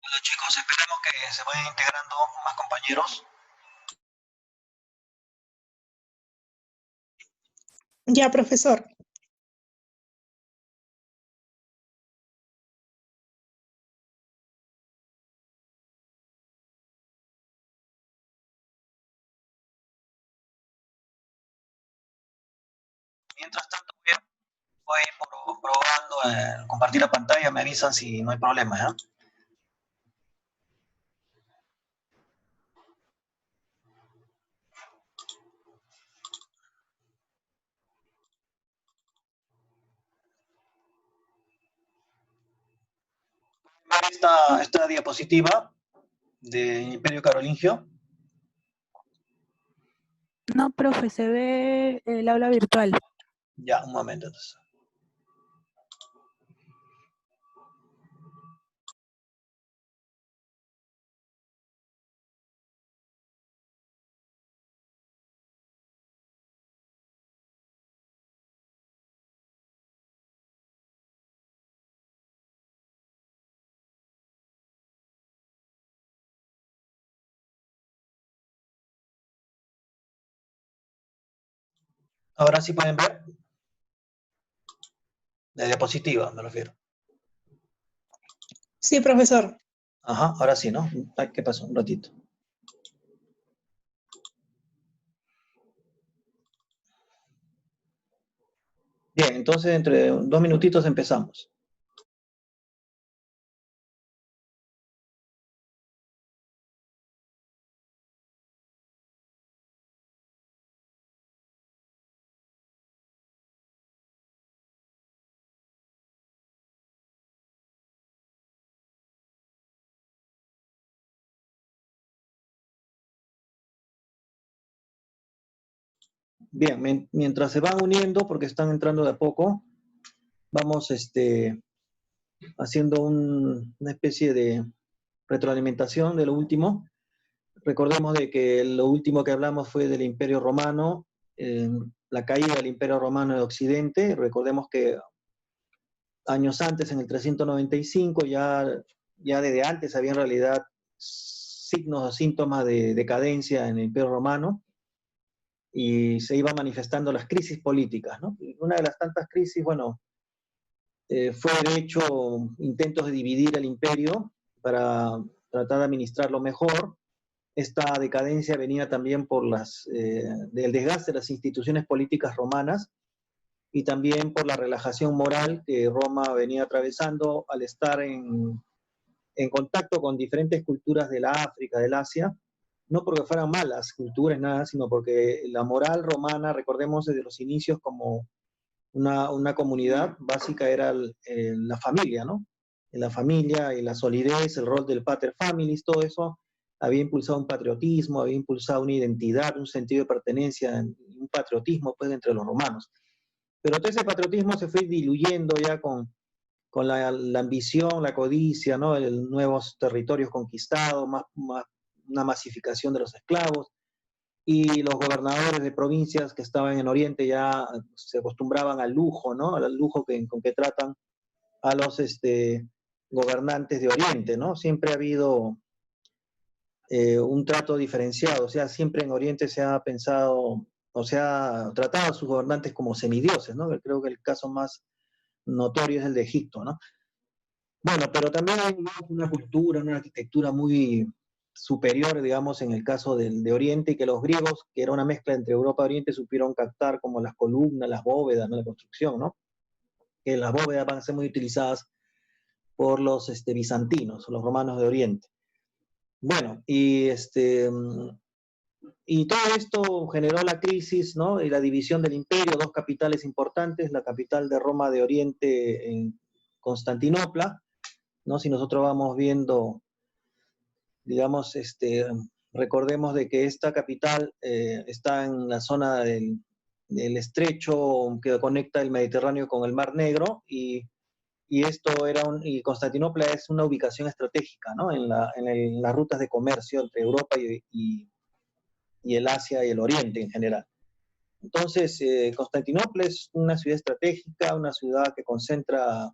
Bueno, chicos, esperemos que se vayan integrando más compañeros. Ya, profesor. Mientras tanto, voy probando compartir la pantalla. Me avisan si no hay problema, ¿eh? Ver esta diapositiva de Imperio Carolingio. No, profe, se ve el aula virtual. Ya, un momento entonces. Ahora sí pueden ver. La diapositiva, me refiero. Sí, profesor. Ajá, ahora sí, ¿no? Ay, ¿qué pasó? Un ratito. Bien, entonces entre 2 minutitos empezamos. Bien, mientras se van uniendo, porque están entrando de a poco, vamos haciendo una especie de retroalimentación de lo último. Recordemos de que lo último que hablamos fue del Imperio Romano, la caída del Imperio Romano de Occidente. Recordemos que años antes, en el 395, ya desde antes había en realidad signos o síntomas de decadencia en el Imperio Romano, y se iban manifestando las crisis políticas, ¿no? Una de las tantas crisis, bueno, fue de hecho intentos de dividir el imperio para tratar de administrarlo mejor. Esta decadencia venía también por del desgaste de las instituciones políticas romanas y también por la relajación moral que Roma venía atravesando al estar en contacto con diferentes culturas de la África, del Asia, no porque fueran malas culturas, nada, sino porque la moral romana, recordemos desde los inicios como una comunidad básica era la familia, ¿no? La familia y la solidez, el rol del pater familias, todo eso había impulsado un patriotismo, había impulsado una identidad, un sentido de pertenencia, un patriotismo pues entre los romanos. Pero todo ese patriotismo se fue diluyendo ya con la ambición, la codicia, ¿no? Nuevos territorios conquistados, una masificación de los esclavos, y los gobernadores de provincias que estaban en Oriente ya se acostumbraban al lujo, ¿no? Al lujo con que tratan a los gobernantes de Oriente, ¿no? Siempre ha habido un trato diferenciado, o sea, siempre en Oriente se ha pensado, o se ha tratado a sus gobernantes como semidioses, ¿no? Creo que el caso más notorio es el de Egipto, ¿no? Bueno, pero también hay una cultura, una arquitectura muy superior, digamos, en el caso de Oriente, y que los griegos, que era una mezcla entre Europa y Oriente, supieron captar, como las columnas, las bóvedas, ¿no? La construcción, ¿no? Que las bóvedas van a ser muy utilizadas por los bizantinos, los romanos de Oriente. Bueno, y todo esto generó la crisis, ¿no? Y la división del imperio, dos capitales importantes, la capital de Roma de Oriente en Constantinopla, ¿no? Si nosotros vamos viendo, digamos, recordemos de que esta capital está en la zona del estrecho que conecta el Mediterráneo con el Mar Negro, y Constantinopla es una ubicación estratégica, ¿no? En las rutas de comercio entre Europa y el Asia y el Oriente en general. Entonces, Constantinopla es una ciudad estratégica, una ciudad que concentra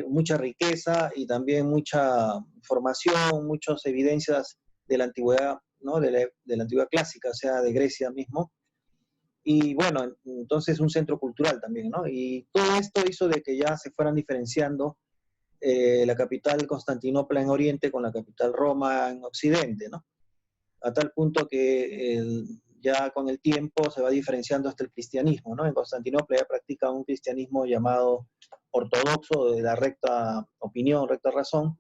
mucha riqueza y también mucha información, muchas evidencias de la antigüedad, ¿no? De la antigüedad clásica, o sea, de Grecia mismo. Y bueno, entonces un centro cultural también, ¿no? Y todo esto hizo de que ya se fueran diferenciando la capital Constantinopla en Oriente con la capital Roma en Occidente, ¿no? A tal punto que ya con el tiempo se va diferenciando hasta el cristianismo, ¿no? En Constantinopla ya practica un cristianismo llamado ortodoxo, de la recta opinión, recta razón,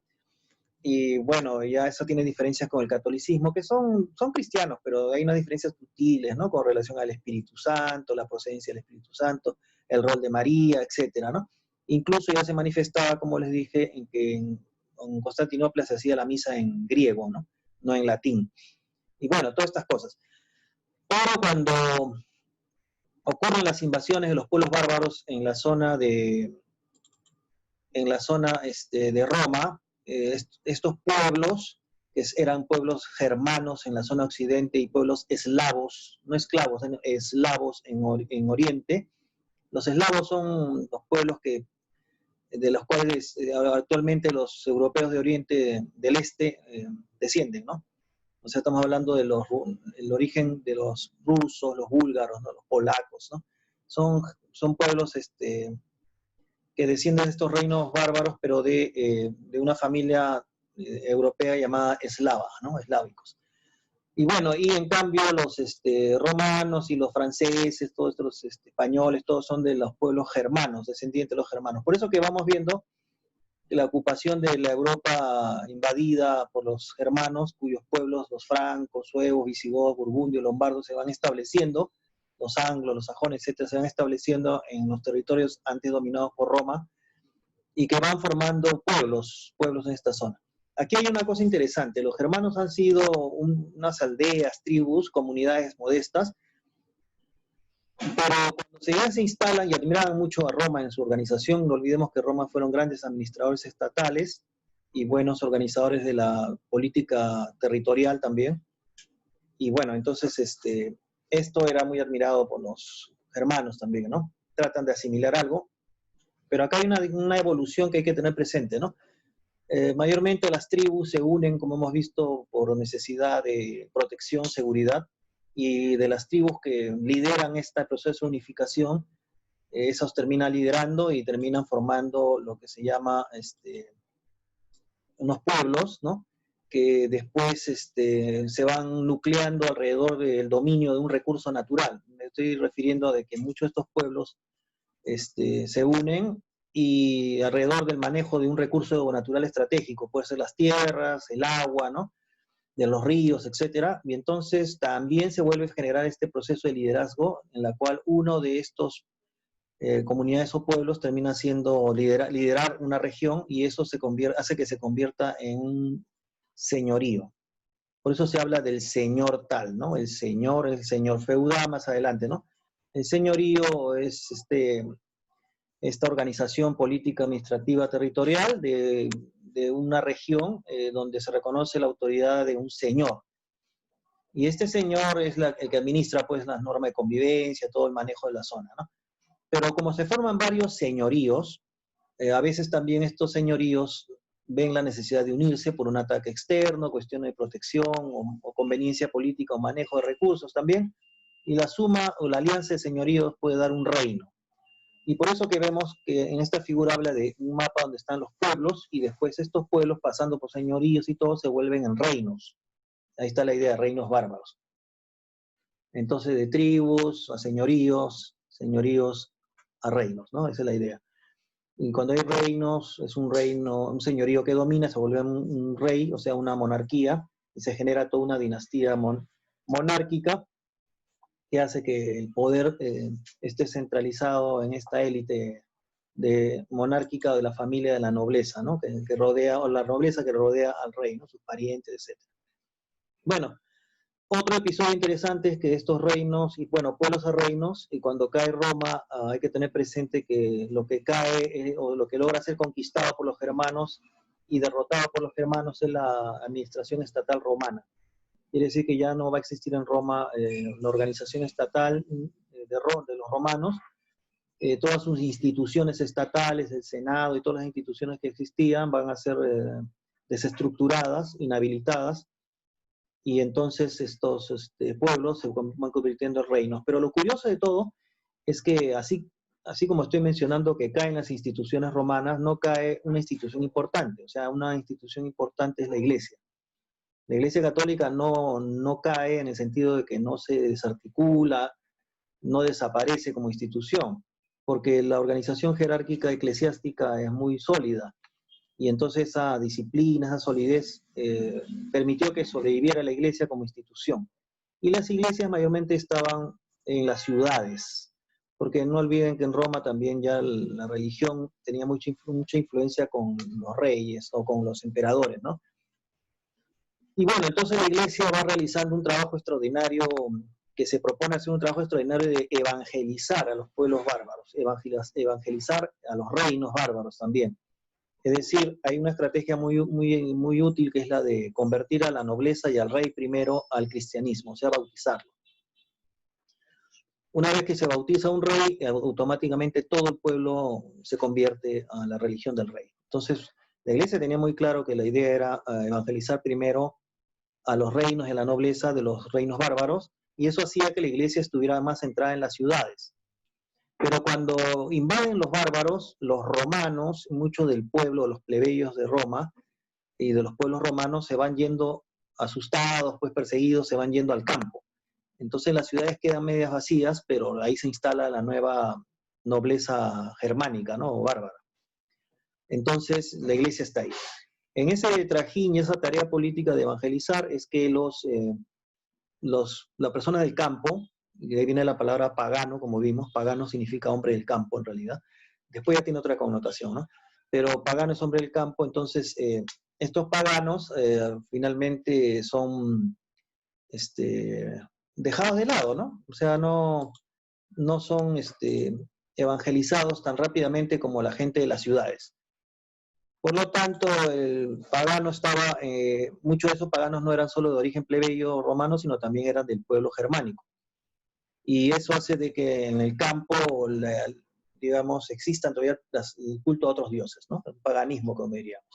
y bueno, ya eso tiene diferencias con el catolicismo, que son cristianos, pero hay unas diferencias sutiles, ¿no? Con relación al Espíritu Santo, la procedencia del Espíritu Santo, el rol de María, etcétera, ¿no? Incluso ya se manifestaba, como les dije, en que en Constantinopla se hacía la misa en griego, ¿no? No en latín. Y bueno, todas estas cosas. Pero cuando ocurren las invasiones de los pueblos bárbaros en la zona de Roma, estos pueblos, que eran pueblos germanos en la zona occidente y pueblos eslavos, no esclavos, eslavos en Oriente. Los eslavos son los pueblos de los cuales actualmente los europeos de Oriente del Este descienden, ¿no? O sea, estamos hablando del origen de los rusos, los búlgaros, ¿no? Los polacos, ¿no? Son pueblos que descienden de estos reinos bárbaros, pero de una familia europea llamada eslava, ¿no? Eslávicos. Y bueno, y en cambio los romanos y los franceses, todos estos españoles, todos son de los pueblos germanos, descendientes de los germanos. Por eso que vamos viendo la ocupación de la Europa invadida por los germanos, cuyos pueblos, los francos, suevos, visigodos, burgundios, lombardos, se van estableciendo, los anglos, los sajones, etcétera, se van estableciendo en los territorios antes dominados por Roma, y que van formando pueblos en esta zona. Aquí hay una cosa interesante, los germanos han sido unas aldeas, tribus, comunidades modestas, pero cuando ya se instalan y admiraban mucho a Roma en su organización, no olvidemos que Roma fueron grandes administradores estatales y buenos organizadores de la política territorial también. Y bueno, entonces esto era muy admirado por los germanos también, ¿no? Tratan de asimilar algo, pero acá hay una evolución que hay que tener presente, ¿no? Mayormente las tribus se unen, como hemos visto, por necesidad de protección, seguridad, y de las tribus que lideran este proceso de unificación, esos terminan liderando y terminan formando lo que se llama unos pueblos, ¿no? Que después se van nucleando alrededor del dominio de un recurso natural. Me estoy refiriendo a de que muchos de estos pueblos se unen y alrededor del manejo de un recurso natural estratégico, puede ser las tierras, el agua, ¿no? De los ríos, etcétera, y entonces también se vuelve a generar este proceso de liderazgo en la cual uno de estos comunidades o pueblos termina siendo liderar una región y eso hace que se convierta en un señorío. Por eso se habla del señor tal, ¿no? El señor feudal más adelante, ¿no? El señorío es esta organización política administrativa territorial de una región donde se reconoce la autoridad de un señor. Y este señor es el que administra pues las normas de convivencia, todo el manejo de la zona, ¿no? Pero como se forman varios señoríos, a veces también estos señoríos ven la necesidad de unirse por un ataque externo, cuestión de protección o conveniencia política o manejo de recursos también, y la suma o la alianza de señoríos puede dar un reino. Y por eso que vemos que en esta figura habla de un mapa donde están los pueblos y después estos pueblos pasando por señoríos y todo se vuelven en reinos. Ahí está la idea de reinos bárbaros. Entonces de tribus a señoríos, señoríos a reinos, ¿no? Esa es la idea. Y cuando hay reinos, es un reino, un señorío que domina, se vuelve un rey, o sea, una monarquía, y se genera toda una dinastía monárquica que hace que el poder esté centralizado en esta élite monárquica de la familia de la nobleza, ¿no? Que rodea, o la nobleza que rodea al rey, ¿no? Sus parientes, etc. Bueno, otro episodio interesante es que estos reinos, y bueno, pueblos a reinos, y cuando cae Roma, hay que tener presente que lo que cae o lo que logra ser conquistado por los germanos y derrotado por los germanos es la administración estatal romana. Quiere decir que ya no va a existir en Roma la organización estatal de los romanos, todas sus instituciones estatales, el Senado y todas las instituciones que existían van a ser desestructuradas, inhabilitadas, y entonces estos pueblos se van convirtiendo en reinos. Pero lo curioso de todo es que así como estoy mencionando que caen las instituciones romanas, no cae una institución importante. O sea, una institución importante es la Iglesia. La Iglesia Católica no cae en el sentido de que no se desarticula, no desaparece como institución, porque la organización jerárquica eclesiástica es muy sólida. Y entonces esa disciplina, esa solidez permitió que sobreviviera la iglesia como institución. Y las iglesias mayormente estaban en las ciudades, porque no olviden que en Roma también ya la religión tenía mucha influencia con los reyes o con los emperadores, ¿no? Y bueno, entonces la iglesia va realizando un trabajo extraordinario, que se propone hacer un trabajo extraordinario de evangelizar a los pueblos bárbaros, evangelizar a los reinos bárbaros también. Es decir, hay una estrategia muy útil, que es la de convertir a la nobleza y al rey primero al cristianismo, o sea, bautizarlo. Una vez que se bautiza un rey, automáticamente todo el pueblo se convierte a la religión del rey. Entonces, la iglesia tenía muy claro que la idea era evangelizar primero a los reinos y a la nobleza de los reinos bárbaros, y eso hacía que la iglesia estuviera más centrada en las ciudades. Pero cuando invaden los bárbaros, los romanos, muchos del pueblo, los plebeyos de Roma y de los pueblos romanos, se van yendo asustados, pues perseguidos, se van yendo al campo. Entonces las ciudades quedan medias vacías, pero ahí se instala la nueva nobleza germánica, ¿no? O bárbara. Entonces la iglesia está ahí. En ese trajín y esa tarea política de evangelizar es que la persona del campo, y de ahí viene la palabra pagano, como vimos, pagano significa hombre del campo en realidad, después ya tiene otra connotación, ¿no? Pero pagano es hombre del campo, entonces estos paganos finalmente son dejados de lado, ¿no? O sea, no son evangelizados tan rápidamente como la gente de las ciudades. Por lo tanto, el pagano estaba, muchos de esos paganos no eran solo de origen plebeyo romano, sino también eran del pueblo germánico. Y eso hace de que en el campo, digamos, existan todavía el culto a otros dioses, ¿no? El paganismo, como diríamos.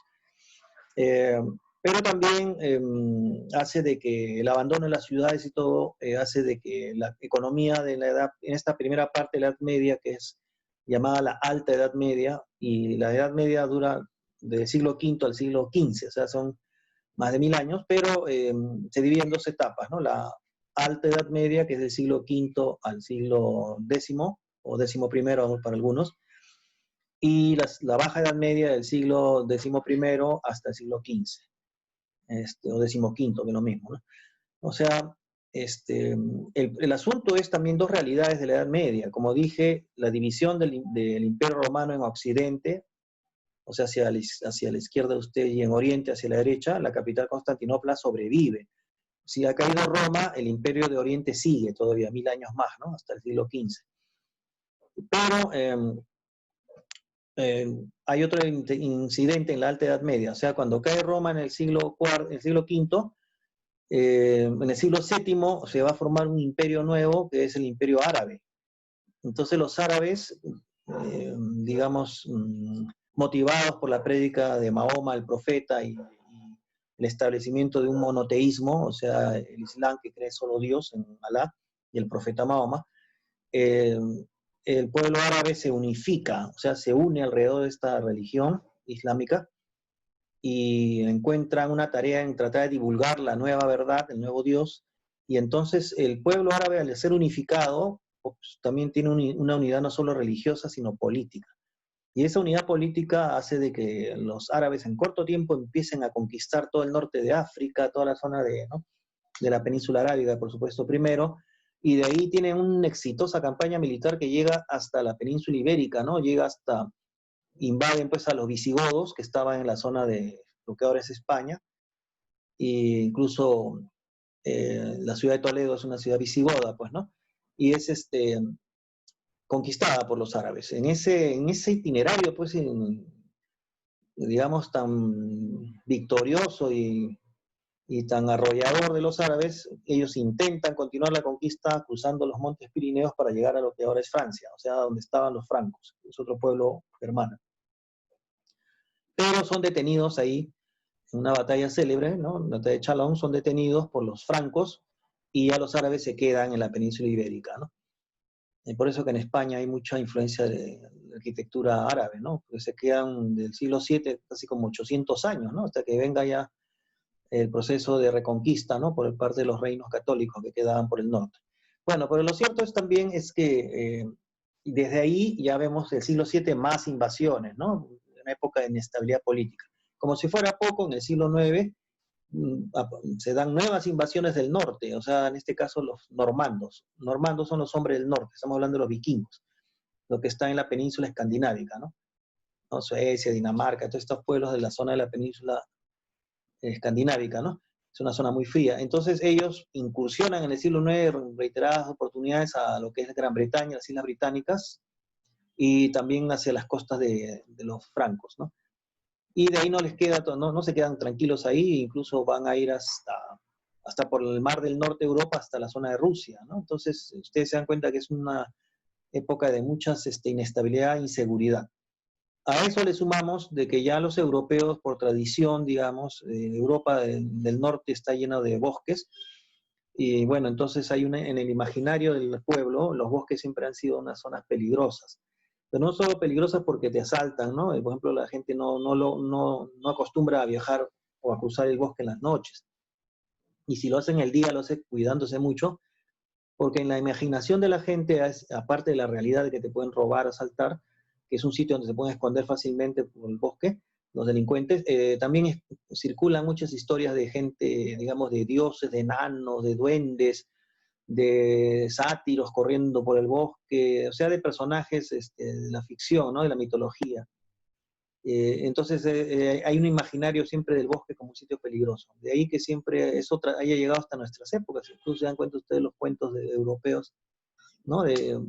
Pero también hace de que el abandono de las ciudades y todo, hace de que la economía de la edad, en esta primera parte de la Edad Media, que es llamada la Alta Edad Media, y la Edad Media dura del siglo V al siglo XV, o sea, son más de 1000 años, pero se divide en dos etapas, ¿no? La Alta Edad Media, que es del siglo V al siglo X, o XI para algunos, y la Baja Edad Media del siglo XI hasta el siglo XV, o XV, que es lo mismo, ¿no? O sea, el asunto es también dos realidades de la Edad Media. Como dije, la división del Imperio Romano en Occidente, o sea, hacia la izquierda de usted, y en Oriente, hacia la derecha, la capital Constantinopla sobrevive. Si ha caído Roma, el Imperio de Oriente sigue todavía 1000 años más, ¿no? Hasta el siglo XV. Pero hay otro incidente en la Alta Edad Media. O sea, cuando cae Roma en el siglo V, en el siglo VII se va a formar un imperio nuevo, que es el Imperio Árabe. Entonces los árabes, digamos, motivados por la prédica de Mahoma, el profeta, y el establecimiento de un monoteísmo, o sea, el Islam, que cree solo Dios, en Alá, y el profeta Mahoma, el pueblo árabe se unifica, o sea, se une alrededor de esta religión islámica, y encuentran una tarea en tratar de divulgar la nueva verdad, el nuevo Dios, y entonces el pueblo árabe, al ser unificado, pues, también tiene una unidad no solo religiosa, sino política. Y esa unidad política hace de que los árabes en corto tiempo empiecen a conquistar todo el norte de África, toda la zona de la península arábiga, por supuesto, primero, y de ahí tienen una exitosa campaña militar que llega hasta la península ibérica, ¿no? Invaden pues a los visigodos, que estaban en la zona de lo que ahora es España, e incluso la ciudad de Toledo es una ciudad visigoda, pues, ¿no? Y es conquistada por los árabes. En ese itinerario, pues, digamos, tan victorioso y y tan arrollador de los árabes, ellos intentan continuar la conquista cruzando los montes Pirineos para llegar a lo que ahora es Francia, o sea, donde estaban los francos, es otro pueblo germano. Pero son detenidos ahí en una batalla célebre, ¿no? La batalla de Chalon, son detenidos por los francos y ya los árabes se quedan en la península ibérica, ¿no? Por eso que en España hay mucha influencia de la arquitectura árabe, ¿no? Porque se quedan del siglo VII casi como 800 años, ¿no? Hasta que venga ya el proceso de reconquista, ¿no? Por parte de los reinos católicos que quedaban por el norte. Bueno, pero lo cierto es también es que desde ahí ya vemos el siglo VII más invasiones, ¿no? Una época de inestabilidad política. Como si fuera poco, en el siglo IX se dan nuevas invasiones del norte, o sea, en este caso los normandos. Normandos son los hombres del norte, estamos hablando de los vikingos, lo que está en la península escandinávica, ¿no? ¿No? Suecia, Dinamarca, todos estos pueblos de la zona de la península escandinávica, ¿no? Es una zona muy fría. Entonces ellos incursionan en el siglo IX en reiteradas oportunidades a lo que es Gran Bretaña, las Islas Británicas, y también hacia las costas de los francos, ¿no? Y de ahí no les queda, no se quedan tranquilos ahí, incluso van a ir hasta por el mar del norte de Europa, hasta la zona de Rusia, ¿no? Entonces, ustedes se dan cuenta que es una época de muchas inestabilidad e inseguridad. A eso le sumamos de que ya los europeos, por tradición, digamos, Europa del norte está llena de bosques, y bueno, entonces hay en el imaginario del pueblo, los bosques siempre han sido unas zonas peligrosas. Pero no solo peligrosas porque te asaltan, ¿no? Por ejemplo, la gente no acostumbra a viajar o a cruzar el bosque en las noches. Y si lo hacen el día, lo hace cuidándose mucho, porque en la imaginación de la gente, aparte de la realidad de que te pueden robar, asaltar, que es un sitio donde se pueden esconder fácilmente por el bosque, los delincuentes, también circulan muchas historias de gente, digamos, de dioses, de enanos, de duendes, de sátiros corriendo por el bosque, o sea, de personajes de la ficción, ¿no? De la mitología. Entonces hay un imaginario siempre del bosque como un sitio peligroso. De ahí que siempre eso haya llegado hasta nuestras épocas. Incluso se dan cuenta ustedes los cuentos europeos, ¿no? De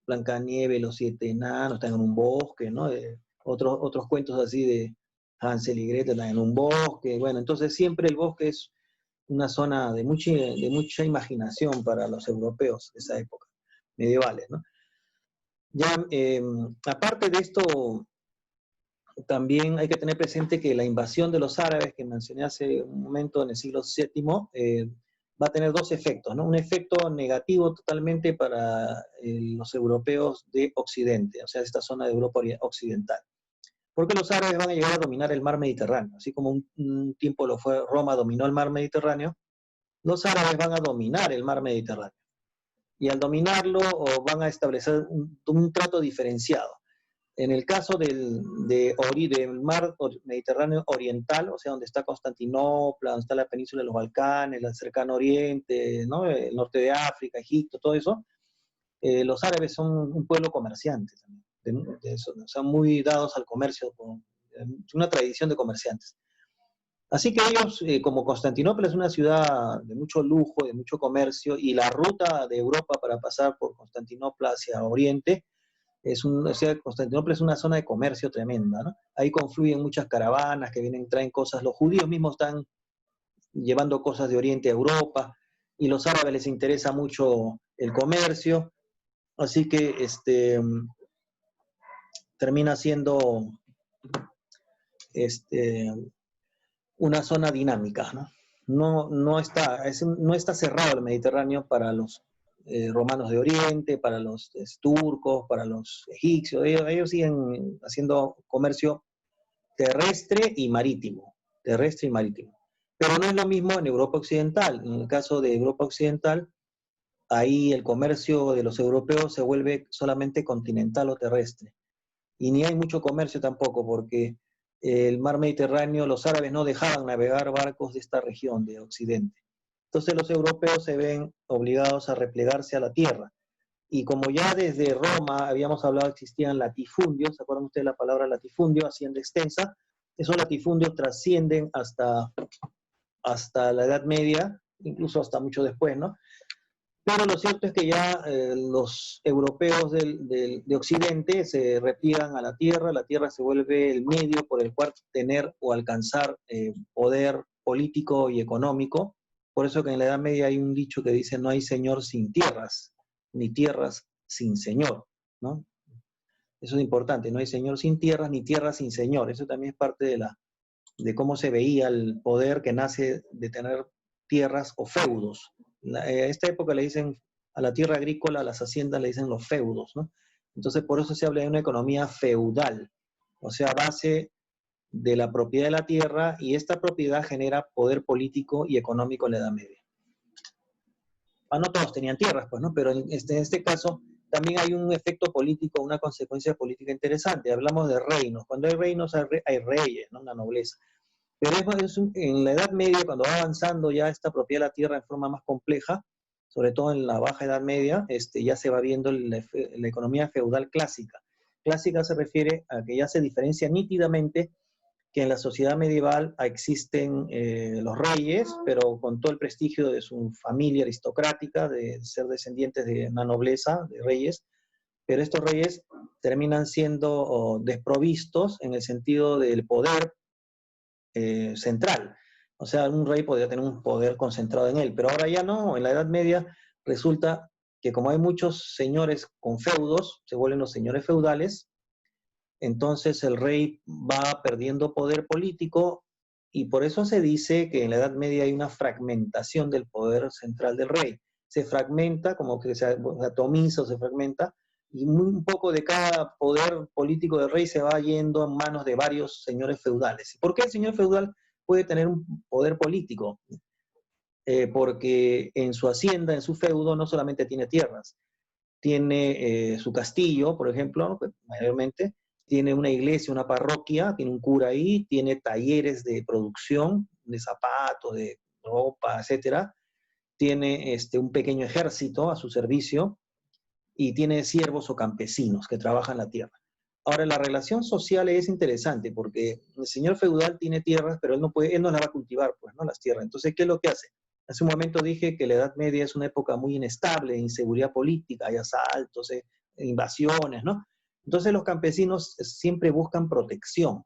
Blancanieves, los siete enanos, están en un bosque, ¿no? De otros cuentos así de Hansel y Gretel, están en un bosque. Bueno, entonces siempre el bosque es una zona de mucha imaginación para los europeos de esa época, medievales, ¿no? Ya, aparte de esto, también hay que tener presente que la invasión de los árabes, que mencioné hace un momento en el siglo VII, va a tener dos efectos, ¿no? Un efecto negativo totalmente para los europeos de Occidente, o sea, esta zona de Europa occidental. Porque los árabes van a llegar a dominar el mar Mediterráneo, así como un tiempo lo fue Roma dominó el mar Mediterráneo, los árabes van a dominar el mar Mediterráneo. Y al dominarlo van a establecer un trato diferenciado. En el caso del mar Mediterráneo oriental, o sea, donde está Constantinopla, donde está la península de los Balcanes, el cercano oriente, ¿no? El norte de África, Egipto, todo eso, los árabes son un pueblo comerciante también, o sea, muy dados al comercio, una tradición de comerciantes. Así que ellos, como Constantinopla es una ciudad de mucho lujo, de mucho comercio, y la ruta de Europa para pasar por Constantinopla hacia Oriente, o sea, Constantinopla es una zona de comercio tremenda, ¿no? Ahí confluyen muchas caravanas que vienen, traen cosas, los judíos mismos están llevando cosas de Oriente a Europa, y los árabes les interesa mucho el comercio, así que termina siendo una zona dinámica, ¿no? No está cerrado el Mediterráneo para los romanos de Oriente, para los turcos, para los egipcios. Ellos siguen haciendo comercio terrestre y marítimo. Terrestre y marítimo. Pero no es lo mismo en Europa Occidental. En el caso de Europa Occidental, ahí el comercio de los europeos se vuelve solamente continental o terrestre. Y ni hay mucho comercio tampoco, porque el mar Mediterráneo, los árabes no dejaban navegar barcos de esta región, de Occidente. Entonces los europeos se ven obligados a replegarse a la tierra. Y como ya desde Roma habíamos hablado, existían latifundios, ¿se acuerdan ustedes de la palabra latifundio, hacienda extensa? Esos latifundios trascienden hasta la Edad Media, incluso hasta mucho después, ¿no? Pero lo cierto es que ya los europeos de Occidente se repliegan a la tierra se vuelve el medio por el cual tener o alcanzar poder político y económico. Por eso que en la Edad Media hay un dicho que dice no hay señor sin tierras, ni tierras sin señor, ¿no? Eso es importante, no hay señor sin tierras, ni tierras sin señor. Eso también es parte de cómo se veía el poder que nace de tener tierras o feudos. A esta época le dicen a la tierra agrícola, a las haciendas le dicen los feudos, ¿no? Entonces por eso se habla de una economía feudal, o sea, a base de la propiedad de la tierra, y esta propiedad genera poder político y económico en la Edad Media. No todos tenían tierras, pues, ¿no? Pero en este caso también hay un efecto político, una consecuencia política interesante. Hablamos de reinos. Cuando hay reinos hay reyes, ¿no? Una nobleza. Pero en la Edad Media, cuando va avanzando ya esta propiedad de la tierra en forma más compleja, sobre todo en la Baja Edad Media, ya se va viendo la economía feudal clásica. Clásica se refiere a que ya se diferencia nítidamente que en la sociedad medieval existen los reyes, pero con todo el prestigio de su familia aristocrática, de ser descendientes de una nobleza, de reyes, pero estos reyes terminan siendo desprovistos en el sentido del poder central. O sea, un rey podría tener un poder concentrado en él, pero ahora ya no. En la Edad Media resulta que como hay muchos señores con feudos, se vuelven los señores feudales, entonces el rey va perdiendo poder político, y por eso se dice que en la Edad Media hay una fragmentación del poder central del rey. Se fragmenta, como que se atomiza o se fragmenta, y un poco de cada poder político del rey se va yendo en manos de varios señores feudales. ¿Por qué el señor feudal puede tener un poder político? Porque en su hacienda, en su feudo, no solamente tiene tierras, tiene su castillo, por ejemplo, mayormente, tiene una iglesia, una parroquia, tiene un cura ahí, tiene talleres de producción, de zapatos, de ropa, etcétera, tiene un pequeño ejército a su servicio, y tiene siervos o campesinos que trabajan la tierra. Ahora, la relación social es interesante porque el señor feudal tiene tierras, pero él no las va a cultivar, pues, ¿no? Las tierras. Entonces, ¿qué es lo que hace? Hace un momento dije que la Edad Media es una época muy inestable, inseguridad política, hay asaltos, invasiones, ¿no? Entonces los campesinos siempre buscan protección.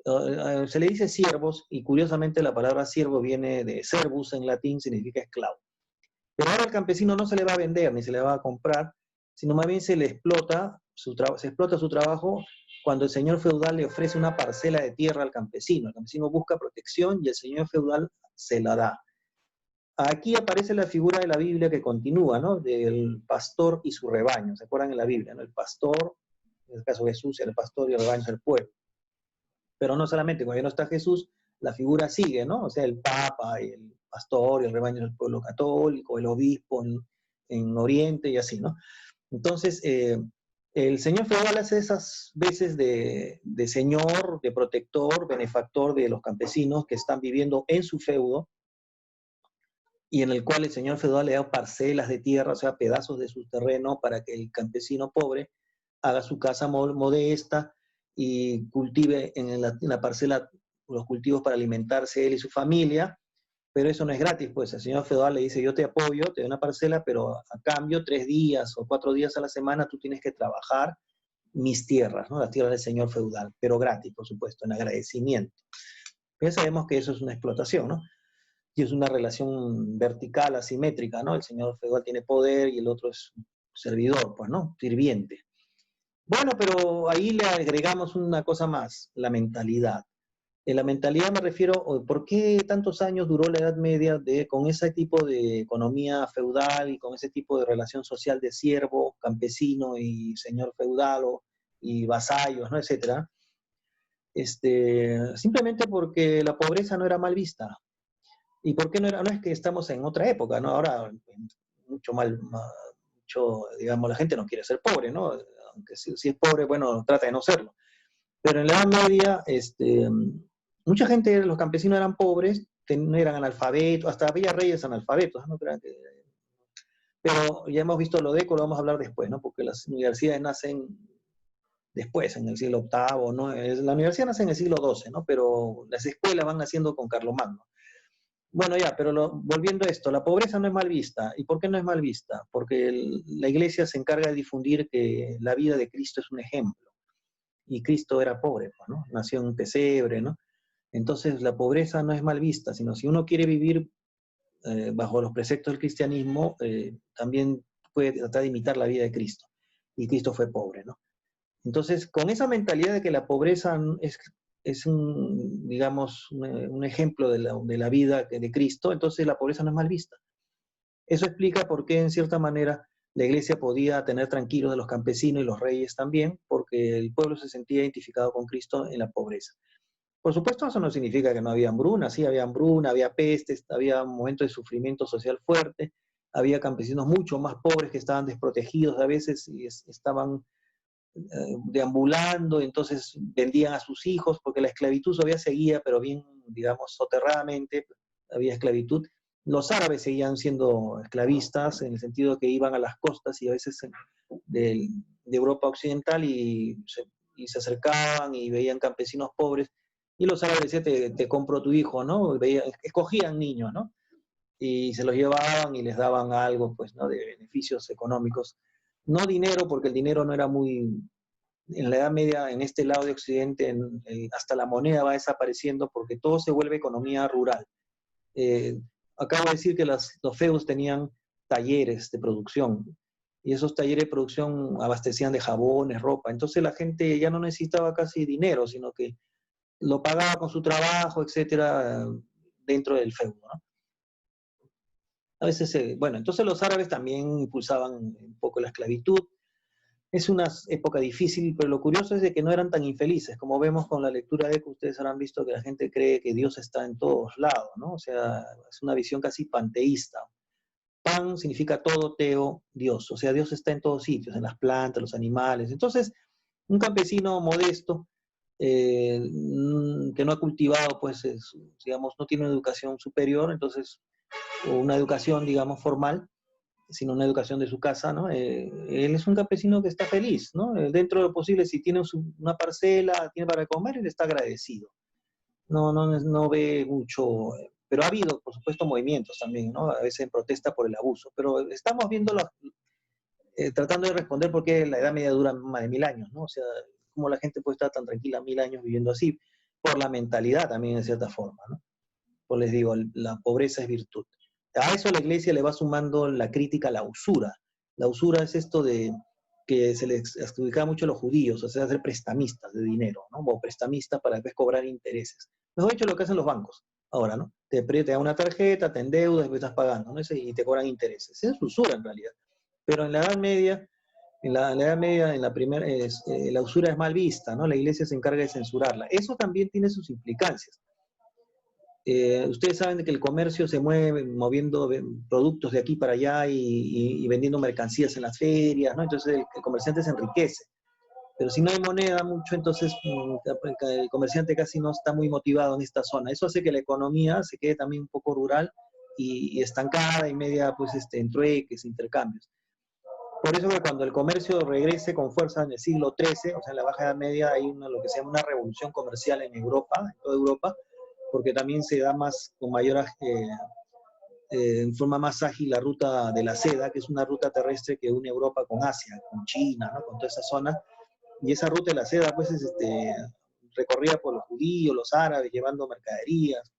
Se le dice siervos, y curiosamente la palabra siervo viene de servus en latín, significa esclavo. Pero ahora al campesino no se le va a vender ni se le va a comprar, sino más bien se le explota su trabajo cuando el señor feudal le ofrece una parcela de tierra al campesino. El campesino busca protección y el señor feudal se la da. Aquí aparece la figura de la Biblia que continúa, ¿no? Del pastor y su rebaño. ¿Se acuerdan en la Biblia, ¿no? El pastor, en el caso de Jesús, el pastor, y el rebaño es el pueblo. Pero no solamente, cuando ya no está Jesús, la figura sigue, ¿no? O sea, el papa, y el pastor, y el rebaño del pueblo católico, el obispo en Oriente y así, ¿no? Entonces, el señor feudal hace esas veces de señor, de protector, benefactor de los campesinos que están viviendo en su feudo, y en el cual el señor feudal le da parcelas de tierra, o sea, pedazos de su terreno, para que el campesino pobre haga su casa modesta y cultive en la parcela los cultivos para alimentarse él y su familia. Pero eso no es gratis, pues el señor feudal le dice: yo te apoyo, te doy una parcela, pero a cambio 3 días o 4 días a la semana tú tienes que trabajar mis tierras, ¿no? Las tierras del señor feudal, pero gratis, por supuesto, en agradecimiento. Pero sabemos que eso es una explotación, ¿no? Y es una relación vertical, asimétrica, ¿no? El señor feudal tiene poder y el otro es servidor, pues, ¿no? Sirviente. Bueno, pero ahí le agregamos una cosa más, la mentalidad. En la mentalidad me refiero, ¿por qué tantos años duró la Edad Media con ese tipo de economía feudal y con ese tipo de relación social de siervo, campesino y señor feudal y vasallos, ¿no? Etcétera? Simplemente porque la pobreza no era mal vista. ¿Y por qué no era? No es que estamos en otra época, ¿no? Ahora mucho, digamos, la gente no quiere ser pobre, ¿no? Aunque si es pobre, bueno, trata de no serlo. Pero en la Edad Media, mucha gente, los campesinos eran pobres, no eran analfabetos, hasta había reyes analfabetos, ¿no? Pero ya hemos visto lo lo vamos a hablar después, ¿no? Porque las universidades nacen después, en el siglo VIII, ¿no? La universidad nace en el siglo XII, ¿no? Pero las escuelas van naciendo con Carlomagno. Bueno, ya, pero volviendo a esto, la pobreza no es mal vista. ¿Y por qué no es mal vista? Porque la iglesia se encarga de difundir que la vida de Cristo es un ejemplo. Y Cristo era pobre, ¿no? Nació en un pesebre, ¿no? Entonces la pobreza no es mal vista, sino si uno quiere vivir bajo los preceptos del cristianismo, también puede tratar de imitar la vida de Cristo. Y Cristo fue pobre, ¿no? Entonces, con esa mentalidad de que la pobreza es un, digamos, un ejemplo de la vida de Cristo, entonces la pobreza no es mal vista. Eso explica por qué, en cierta manera, la iglesia podía tener tranquilos a los campesinos y los reyes también, porque el pueblo se sentía identificado con Cristo en la pobreza. Por supuesto, eso no significa que no había hambruna, sí había hambruna, había pestes, había momentos de sufrimiento social fuerte, había campesinos mucho más pobres que estaban desprotegidos a veces y estaban deambulando, entonces vendían a sus hijos, porque la esclavitud todavía seguía, pero bien, digamos, soterradamente, había esclavitud. Los árabes seguían siendo esclavistas, en el sentido que iban a las costas y a veces de Europa Occidental y se acercaban y veían campesinos pobres, y los árabes decían, te compro tu hijo, ¿no? Escogían niños, ¿no? Y se los llevaban y les daban algo, pues, ¿no? De beneficios económicos. No dinero, porque el dinero no era muy... En la Edad Media, en este lado de Occidente, hasta la moneda va desapareciendo porque todo se vuelve economía rural. Acabo de decir que los feudos tenían talleres de producción y esos talleres de producción abastecían de jabones, ropa. Entonces la gente ya no necesitaba casi dinero, sino que lo pagaba con su trabajo, etcétera, dentro del feudo, ¿no? A veces, bueno, entonces los árabes también impulsaban un poco la esclavitud. Es una época difícil, pero lo curioso es de que no eran tan infelices, como vemos con la lectura de Eco. Ustedes habrán visto que la gente cree que Dios está en todos lados, ¿no? O sea, es una visión casi panteísta. Pan significa todo, teo, Dios. O sea, Dios está en todos sitios, en las plantas, los animales. Entonces, un campesino modesto, que no ha cultivado, pues, digamos, no tiene una educación superior, entonces, o una educación, digamos, formal, sino una educación de su casa, ¿no? Él es un campesino que está feliz, ¿no? Dentro de lo posible, si tiene una parcela, tiene para comer, él está agradecido. No ve mucho, pero ha habido, por supuesto, movimientos también, ¿no? A veces en protesta por el abuso, pero estamos viendo, tratando de responder por qué la Edad Media dura más de 1000 años, ¿no? O sea, cómo la gente puede estar tan tranquila 1000 años viviendo así, por la mentalidad también, de cierta forma, ¿no? Pues les digo, la pobreza es virtud. A eso la iglesia le va sumando la crítica a la usura. La usura es esto de que se les adjudicaba mucho a los judíos, o sea, ser prestamistas de dinero, ¿no? O prestamistas para después cobrar intereses. Mejor dicho, lo que hacen los bancos ahora, ¿no? Te dan una tarjeta, te endeudas, después estás pagando, ¿no? Y te cobran intereses. Es usura en realidad. Pero en la Edad Media, la usura es mal vista, ¿no? La iglesia se encarga de censurarla. Eso también tiene sus implicancias. Ustedes saben que el comercio se mueve moviendo productos de aquí para allá y vendiendo mercancías en las ferias, ¿no? Entonces el comerciante se enriquece. Pero si no hay moneda mucho, entonces el comerciante casi no está muy motivado en esta zona. Eso hace que la economía se quede también un poco rural y estancada y media, pues, en trueques, intercambios. Por eso que cuando el comercio regrese con fuerza en el siglo XIII, o sea, en la Baja Edad Media, hay lo que se llama una revolución comercial en Europa, en toda Europa, porque también se da con mayor, en forma más ágil la ruta de la seda, que es una ruta terrestre que une Europa con Asia, con China, ¿no? Con toda esa zona. Y esa ruta de la seda, pues, es recorrida por los judíos, los árabes, llevando mercaderías.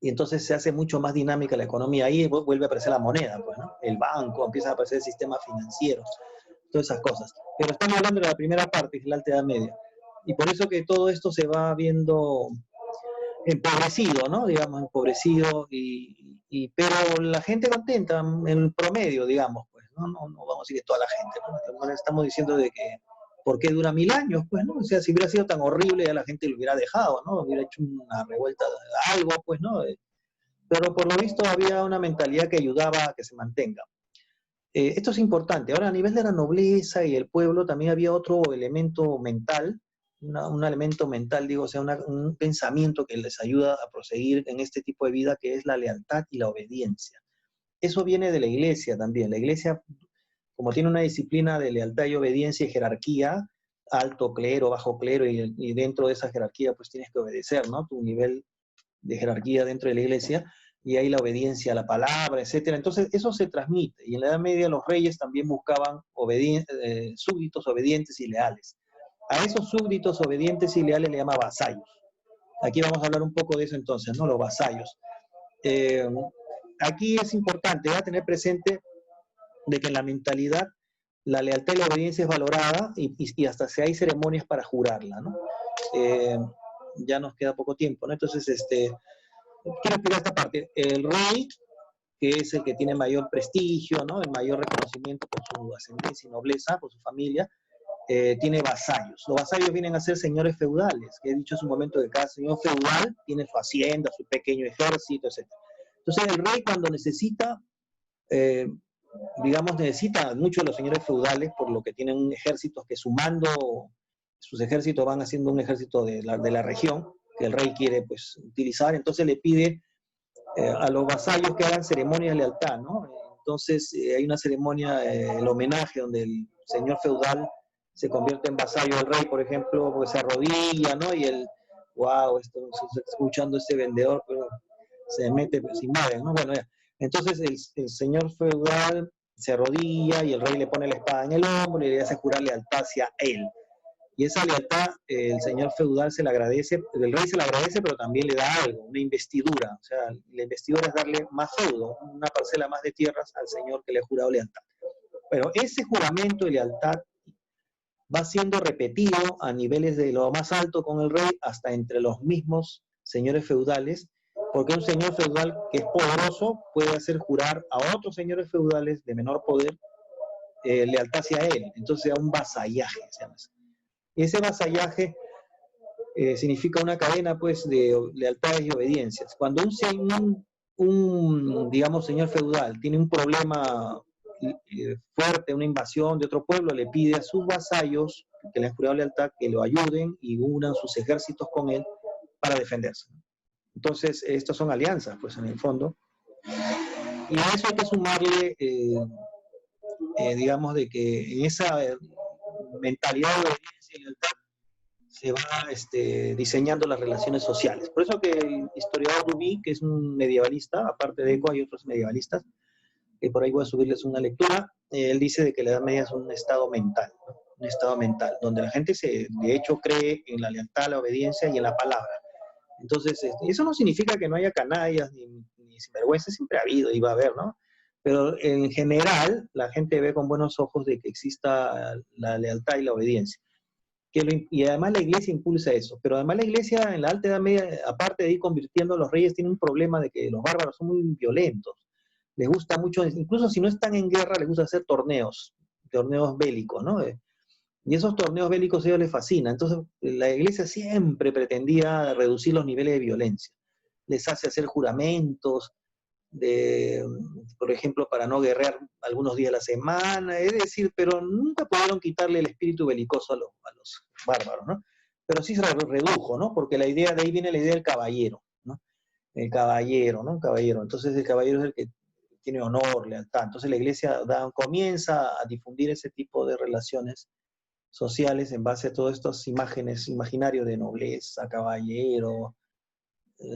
Y entonces se hace mucho más dinámica la economía. Ahí vuelve a aparecer la moneda, pues, ¿no? El banco, empieza a aparecer el sistema financiero, todas esas cosas. Pero estamos hablando de la primera parte, que es la Alta Edad Media. Y por eso que todo esto se va viendo empobrecido, ¿no? Digamos, empobrecido, pero la gente contenta, en promedio, digamos, pues, ¿no? No vamos a decir que toda la gente, ¿no? Estamos diciendo de que, ¿por qué dura 1000 años? Pues, ¿no? O sea, si hubiera sido tan horrible, ya la gente lo hubiera dejado, ¿no? Hubiera hecho una revuelta de algo, pues, ¿no? Pero por lo visto había una mentalidad que ayudaba a que se mantenga. Esto es importante. Ahora, a nivel de la nobleza y el pueblo, también había otro elemento mental, un elemento mental, digo, o sea, un pensamiento que les ayuda a proseguir en este tipo de vida, que es la lealtad y la obediencia. Eso viene de la iglesia también. La iglesia, como tiene una disciplina de lealtad y obediencia y jerarquía, alto clero, bajo clero, y dentro de esa jerarquía, pues tienes que obedecer, ¿no? Tu nivel de jerarquía dentro de la iglesia, y hay la obediencia a la palabra, etcétera. Entonces, eso se transmite. Y en la Edad Media los reyes también buscaban súbditos obedientes y leales. A esos súbditos obedientes y leales le llama vasallos. Aquí vamos a hablar un poco de eso entonces, ¿no? Los vasallos. Aquí es importante tener presente de que en la mentalidad la lealtad y la obediencia es valorada y hasta hay ceremonias para jurarla, ¿no? Ya nos queda poco tiempo, ¿no? Entonces, quiero explicar esta parte. El rey, que es el que tiene mayor prestigio, ¿no? El mayor reconocimiento por su ascendencia y nobleza, por su familia, tiene vasallos. Los vasallos vienen a ser señores feudales, que he dicho hace un momento que cada señor feudal tiene su hacienda, su pequeño ejército, etc. Entonces el rey cuando necesita, digamos, necesita mucho de los señores feudales, por lo que tienen ejércitos que sumando, sus ejércitos van haciendo un ejército de la región, que el rey quiere pues utilizar, entonces le pide a los vasallos que hagan ceremonia de lealtad, ¿no? Entonces hay una ceremonia, el homenaje, donde el señor feudal se convierte en vasallo del rey, por ejemplo, pues se arrodilla, ¿no? Y el, wow, escuchando este vendedor, pero se mete sin madre, ¿no? Bueno, ya. Entonces el señor feudal se arrodilla y el rey le pone la espada en el hombro y le hace jurar lealtad hacia él. Y esa lealtad, el señor feudal se le agradece, el rey se le agradece, pero también le da algo, una investidura. O sea, la investidura es darle más feudo, una parcela más de tierras al señor que le ha jurado lealtad. Pero ese juramento de lealtad va siendo repetido a niveles de lo más alto con el rey hasta entre los mismos señores feudales, porque un señor feudal que es poderoso puede hacer jurar a otros señores feudales de menor poder lealtad hacia él. Entonces, a un vasallaje, se llama así. Y ese vasallaje significa una cadena, pues, de lealtades y obediencias. Cuando digamos, señor feudal tiene un problema fuerte, una invasión de otro pueblo, le pide a sus vasallos que le han jurado lealtad que lo ayuden y unan sus ejércitos con él para defenderse. Entonces, estas son alianzas, pues, en el fondo. Y a eso hay que sumarle, digamos, de que en esa mentalidad de obediencia y lealtad se va diseñando las relaciones sociales. Por eso que el historiador Rubí, que es un medievalista, aparte de Eco hay otros medievalistas, que por ahí voy a subirles una lectura, él dice de que la Edad Media es un estado mental, ¿no? Un estado mental, donde la gente de hecho cree en la lealtad, la obediencia y en la palabra. Entonces, eso no significa que no haya canallas ni sinvergüenzas, siempre ha habido y va a haber, ¿no? Pero en general, la gente ve con buenos ojos de que exista la lealtad y la obediencia. Y además la iglesia impulsa eso, pero además la iglesia en la Alta Edad Media, aparte de ir convirtiendo a los reyes, tiene un problema de que los bárbaros son muy violentos, les gusta mucho, incluso si no están en guerra, les gusta hacer torneos bélicos, ¿no? Y esos torneos bélicos a ellos les fascina, entonces la iglesia siempre pretendía reducir los niveles de violencia, les hace hacer juramentos, por ejemplo, para no guerrear algunos días a la semana, es decir, pero nunca pudieron quitarle el espíritu belicoso a los bárbaros, ¿no? Pero sí se redujo, ¿no? Porque la idea, de ahí viene la idea del caballero, ¿no? El caballero, ¿no? Un caballero. Entonces el caballero es el que tiene honor, lealtad. Entonces la iglesia comienza a difundir ese tipo de relaciones sociales en base a todas estas imágenes, imaginarios de nobleza, caballero,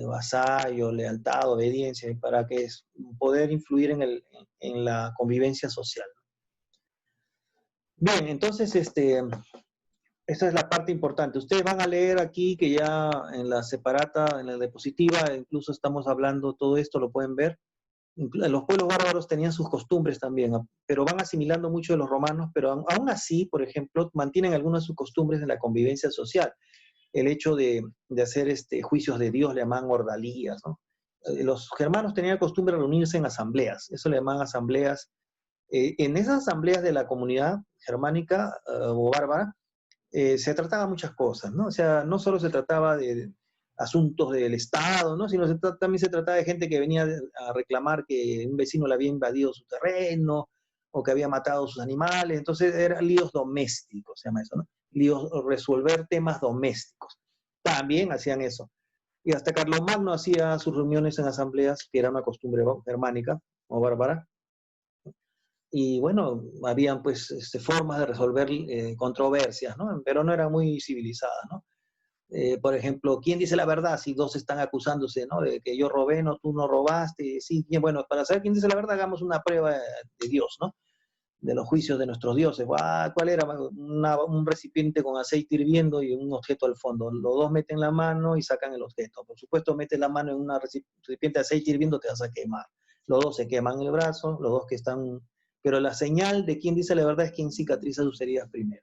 vasallo, lealtad, obediencia, para que poder influir en la convivencia social. Bien, entonces, esta es la parte importante. Ustedes van a leer aquí que ya en la separata, en la diapositiva, incluso estamos hablando todo esto, lo pueden ver. Los pueblos bárbaros tenían sus costumbres también, pero van asimilando mucho de los romanos, pero aún así, por ejemplo, mantienen algunas de sus costumbres en la convivencia social. El hecho de hacer juicios de Dios le llaman ordalías, ¿no? Los germanos tenían costumbre de reunirse en asambleas, eso le llaman asambleas. En esas asambleas de la comunidad germánica o bárbara, se trataba muchas cosas, ¿no? O sea, no solo se trataba de asuntos del Estado, ¿no? Sino también se trataba de gente que venía a reclamar que un vecino le había invadido su terreno o que había matado sus animales. Entonces eran líos domésticos, se llama eso, ¿no? Líos, resolver temas domésticos. También hacían eso. Y hasta Carlomagno hacía sus reuniones en asambleas, que era una costumbre germánica o bárbara. Y bueno, habían pues formas de resolver controversias, ¿no? Pero no eran muy civilizadas, ¿no? Por ejemplo, ¿quién dice la verdad? Si dos están acusándose, ¿no? De que yo robé, no, tú no robaste, sí, bueno, para saber quién dice la verdad, hagamos una prueba de Dios, ¿no? de los juicios de nuestros dioses. ¿Cuál era? Un recipiente con aceite hirviendo y un objeto al fondo. Los dos meten la mano y sacan el objeto. Por supuesto, metes la mano en un recipiente de aceite hirviendo, te vas a quemar. Los dos se queman el brazo, los dos que están... Pero la señal de quién dice la verdad es quién cicatriza sus heridas primero.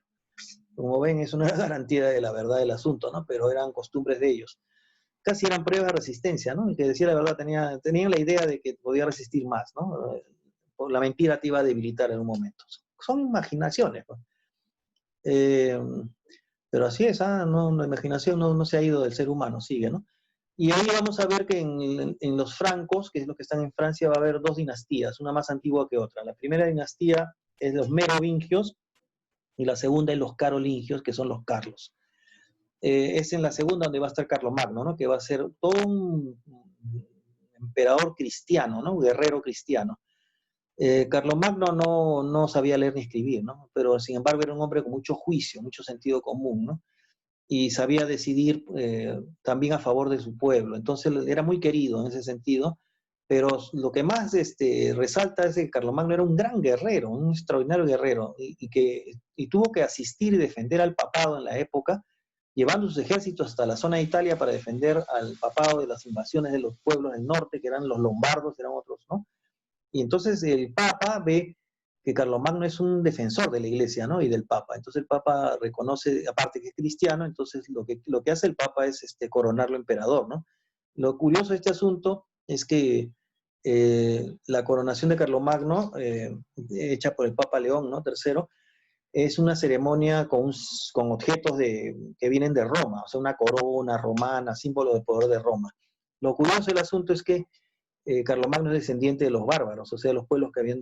Como ven, es una garantía de la verdad del asunto, ¿no? Pero eran costumbres de ellos. Casi eran pruebas de resistencia, ¿no? El que decía la verdad tenían la idea de que podía resistir más, ¿no? La mentira te iba a debilitar en un momento. Son imaginaciones, ¿no? Pero así es, no, la imaginación no se ha ido del ser humano, sigue, ¿no? Y ahí vamos a ver que en los francos, que es lo que están en Francia, va a haber dos dinastías, una más antigua que otra. La primera dinastía es los merovingios y la segunda es los carolingios, que son los Carlos. Es en la segunda donde va a estar Carlomagno, ¿no? Que va a ser todo un emperador cristiano, ¿no? Guerrero cristiano. Carlomagno no sabía leer ni escribir, ¿no? Pero sin embargo era un hombre con mucho juicio, mucho sentido común, ¿no? Y sabía decidir también a favor de su pueblo. Entonces era muy querido en ese sentido, pero lo que más resalta es que Carlomagno era un gran guerrero, un extraordinario guerrero, y tuvo que asistir y defender al papado en la época, llevando sus ejércitos hasta la zona de Italia para defender al papado de las invasiones de los pueblos del norte, que eran los lombardos, eran otros, ¿no? Y entonces el Papa ve que Carlomagno es un defensor de la Iglesia, ¿no? Y del Papa. Entonces el Papa reconoce, aparte que es cristiano, entonces lo que hace el Papa es coronarlo emperador, ¿no? Lo curioso de este asunto es que la coronación de Carlomagno, hecha por el Papa León, ¿no? III, es una ceremonia con objetos que vienen de Roma, o sea, una corona romana, símbolo de poder de Roma. Lo curioso del asunto es que Carlomagno es descendiente de los bárbaros, o sea, los pueblos que habían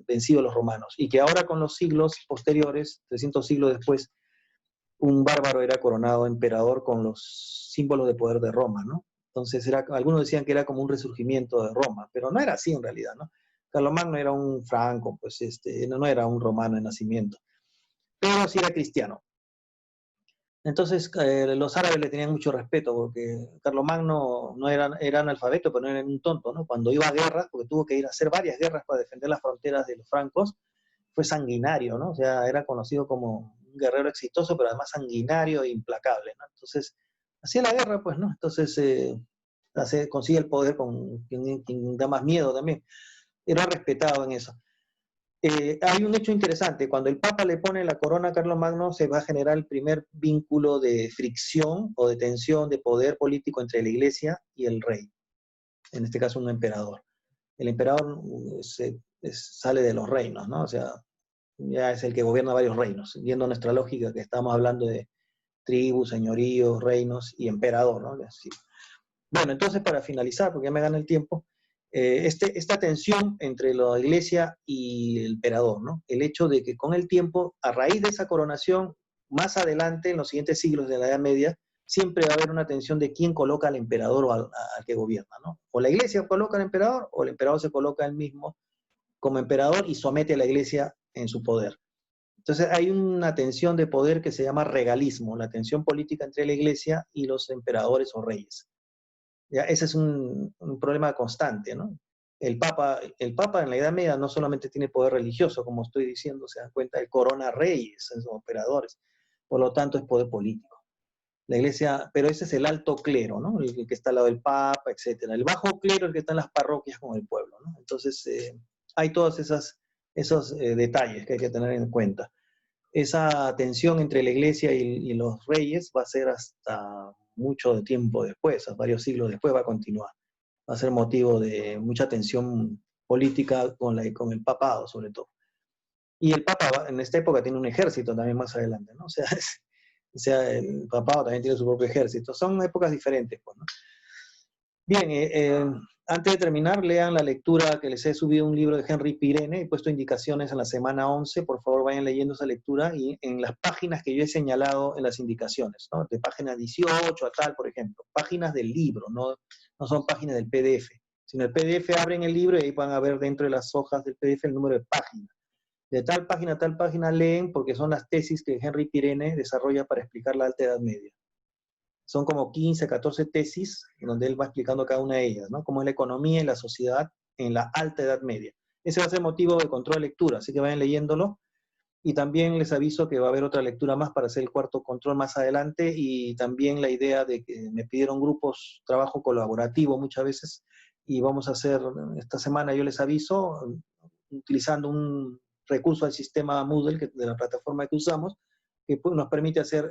vencido a los romanos, y que ahora con los siglos posteriores, 300 siglos después, un bárbaro era coronado emperador con los símbolos de poder de Roma, ¿no? Entonces, algunos decían que era como un resurgimiento de Roma, pero no era así en realidad, ¿no? Carlomagno era un franco, pues no era un romano de nacimiento, pero sí era cristiano. Entonces los árabes le tenían mucho respeto porque Carlomagno era analfabeto, pero no era un tonto, ¿no? Cuando iba a guerras, porque tuvo que ir a hacer varias guerras para defender las fronteras de los francos, fue sanguinario, ¿no? O sea, era conocido como un guerrero exitoso, pero además sanguinario e implacable, ¿no? Entonces, hacía la guerra, pues, ¿no? Entonces consigue el poder con quien da más miedo también. Era respetado en eso. Hay un hecho interesante, cuando el Papa le pone la corona a Carlomagno se va a generar el primer vínculo de fricción o de tensión de poder político entre la Iglesia y el rey, en este caso un emperador. El emperador sale de los reinos, ¿no? O sea, ya es el que gobierna varios reinos, viendo nuestra lógica que estamos hablando de tribus, señoríos, reinos y emperador, ¿no? Así. Bueno, entonces para finalizar, porque ya me gana el tiempo, esta tensión entre la iglesia y el emperador, ¿no? El hecho de que con el tiempo, a raíz de esa coronación, más adelante, en los siguientes siglos de la Edad Media, siempre va a haber una tensión de quién coloca al emperador o al que gobierna, ¿no? O la iglesia coloca al emperador, o el emperador se coloca él mismo como emperador y somete a la iglesia en su poder. Entonces hay una tensión de poder que se llama regalismo, la tensión política entre la iglesia y los emperadores o reyes. ¿Ya? Ese es un problema constante, ¿no? El Papa en la Edad Media no solamente tiene poder religioso, como estoy diciendo, se dan cuenta, él corona reyes, son operadores, por lo tanto es poder político. La iglesia, pero ese es el alto clero, ¿no? El que está al lado del Papa, etc. El bajo clero es el que está en las parroquias con el pueblo, ¿no? Entonces hay todos esos detalles que hay que tener en cuenta. Esa tensión entre la iglesia y los reyes va a ser hasta mucho tiempo después, varios siglos después va a continuar. Va a ser motivo de mucha tensión política con el papado, sobre todo. Y el papa en esta época tiene un ejército también más adelante, ¿no? O sea, el papado también tiene su propio ejército. Son épocas diferentes, pues, ¿no? Bien, antes de terminar, lean la lectura que les he subido un libro de Henry Pirene, he puesto indicaciones en la semana 11, por favor vayan leyendo esa lectura y en las páginas que yo he señalado en las indicaciones, ¿no? De página 18 a tal, por ejemplo, páginas del libro, no son páginas del PDF, sino el PDF abren el libro y ahí van a ver dentro de las hojas del PDF el número de página. De tal página a tal página leen porque son las tesis que Henry Pirene desarrolla para explicar la Alta Edad Media. Son como 15, 14 tesis, en donde él va explicando cada una de ellas, ¿no? Cómo es la economía y la sociedad en la Alta Edad Media. Ese va a ser motivo de control de lectura, así que vayan leyéndolo. Y también les aviso que va a haber otra lectura más para hacer el cuarto control más adelante, y también la idea de que me pidieron grupos, trabajo colaborativo muchas veces, y vamos a hacer, esta semana yo les aviso, utilizando un recurso del sistema Moodle, de la plataforma que usamos, que nos permite hacer